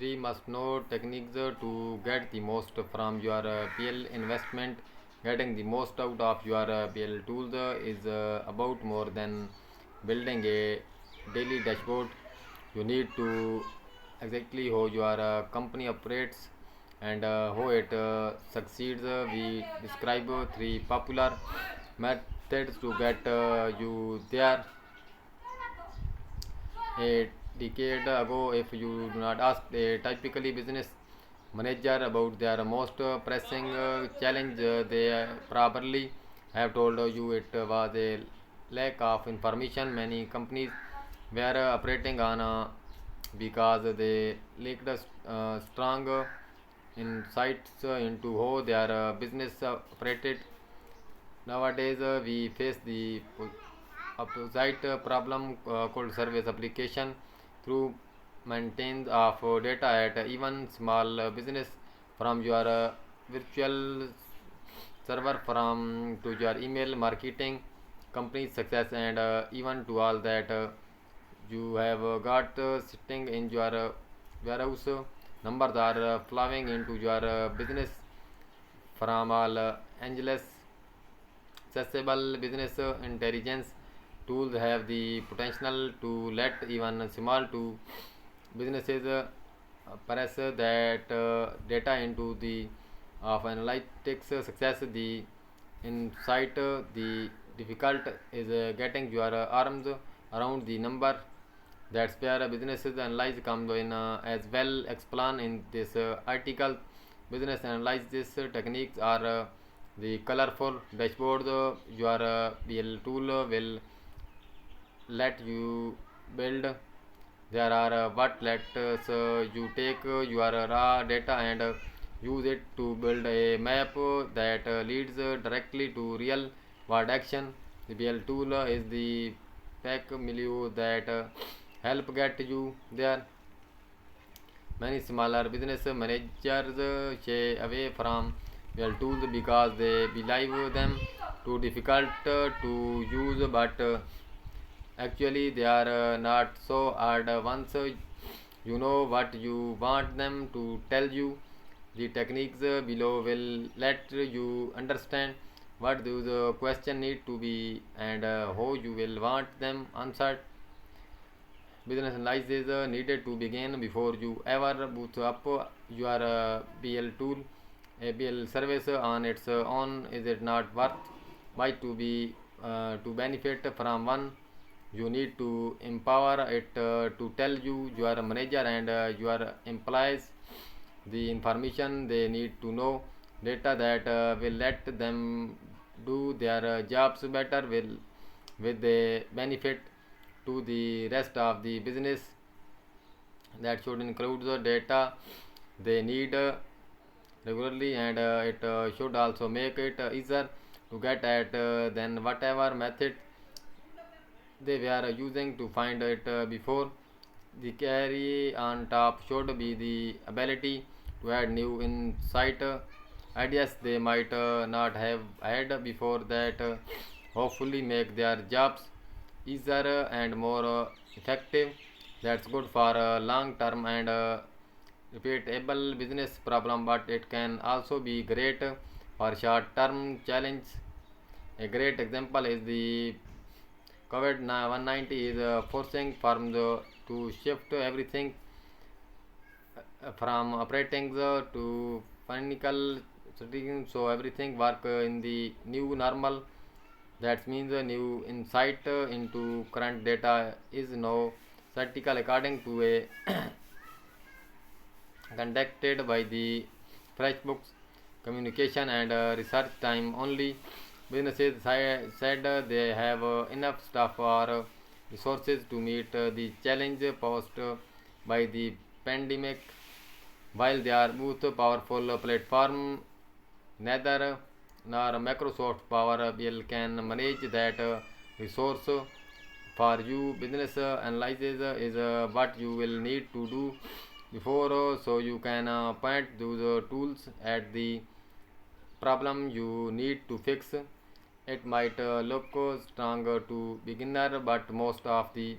3 must know techniques to get the most from your PL investment. Getting the most out of your PL tools is about more than building a daily dashboard. You need to exactly how your company operates and how it succeeds. We describe three popular methods to get you there. A decade ago, if you do not ask a typically business manager about their most pressing challenge, they probably have told you it was a lack of information. Many companies were operating on because they lacked strong insights into how their business operated. Nowadays, we face the opposite problem called service application through maintenance of data at even small business from your virtual server from to your email marketing company success and even to all that you have got sitting in your warehouse. Numbers are flowing into your business from all Angeles. Accessible business intelligence tools have the potential to let even small to businesses press that data into the of analytics success. The insight the difficult is getting your arms around the number. That's where businesses analyze comes in as well explained in this article. Business analysis techniques are the colorful dashboard. Your BL tool will let you build. There are what lets you take your raw data and use it to build a map that leads directly to real world action. The BL tool is the pack milieu that help get you there. Many smaller business managers shy away from BL tools because they believe them too difficult to use, but actually they are not so hard once you know what you want them to tell you. The techniques below will let you understand what those questions need to be and how you will want them answered. Business analysis needed to begin before you ever boot up your BL tool. A BL service on its own is it not worth why to be to benefit from one. You need to empower it to tell you your manager and your employees the information they need to know. Data that will let them do their jobs better will with the benefit to the rest of the business. That should include the data they need regularly and it should also make it easier to get at than whatever method they were using to find it before. The carry on top should be the ability to add new insight ideas they might not have had before that hopefully make their jobs easier and more effective. That's good for long term and repeatable business problem, but it can also be great for short term challenge. A great example is the COVID-19 is forcing firms to shift everything from operating to financial strategy, so everything work in the new normal. That means a new insight into current data is now critical according to a conducted by the FreshBooks Communication and Research Time. Only businesses said they have enough staff or resources to meet the challenge posed by the pandemic. While they are both powerful platform, neither nor Microsoft Power BI can manage that resource for you. Business analysis is what you will need to do before so you can point those tools at the problem you need to fix. It might look strong to beginner, but most of the